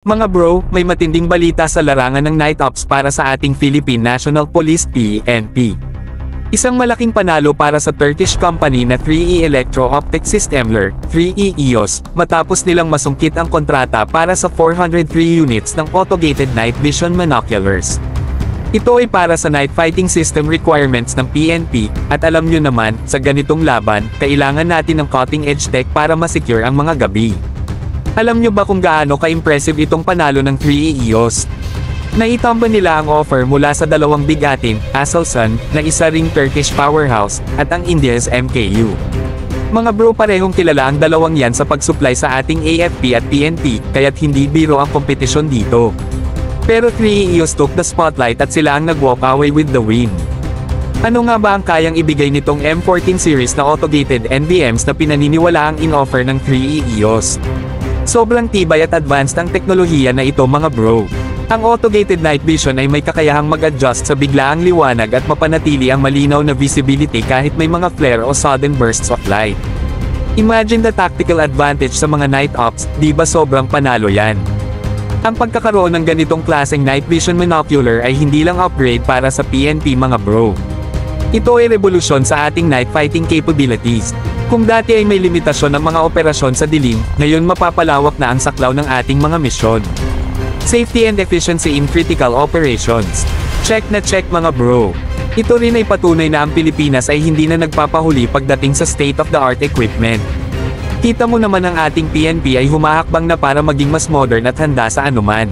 Mga bro, may matinding balita sa larangan ng night ops para sa ating Philippine National Police PNP. Isang malaking panalo para sa Turkish company na 3E Electro-Optic Systemler, 3E EOS, matapos nilang masungkit ang kontrata para sa 403 units ng autogated night vision monoculars. Ito ay para sa night fighting system requirements ng PNP, at alam nyo naman, sa ganitong laban, kailangan natin ng cutting-edge tech para masecure ang mga gabi. Alam nyo ba kung gaano ka-impressive itong panalo ng 3E EOS? Naitamba nila ang offer mula sa dalawang bigatin, Aselsan, na isa ring Turkish powerhouse, at ang India's MKU. Mga bro, parehong kilala ang dalawang yan sa pag-supply sa ating AFP at PNP, kaya't hindi biro ang kompetisyon dito. Pero 3E EOS took the spotlight at sila ang nag-walk away with the win. Ano nga ba ang kayang ibigay nitong M14 series na autogated NBMs na pinaniniwalaang in-offer ng 3E EOS? Sobrang tibay at advanced ang teknolohiya na ito mga bro. Ang autogated night vision ay may kakayahang mag-adjust sa biglaang liwanag at mapanatili ang malinaw na visibility kahit may mga flare o sudden bursts of light. Imagine the tactical advantage sa mga night ops, di ba sobrang panalo yan? Ang pagkakaroon ng ganitong klaseng night vision monocular ay hindi lang upgrade para sa PNP mga bro. Ito ay revolusyon sa ating night fighting capabilities. Kung dati ay may limitasyon ang mga operasyon sa dilim, ngayon mapapalawak na ang saklaw ng ating mga misyon. Safety and efficiency in critical operations. Check na check mga bro. Ito rin ay patunay na ang Pilipinas ay hindi na nagpapahuli pagdating sa state-of-the-art equipment. Kita mo naman ang ating PNP ay humahakbang na para maging mas modern at handa sa anuman.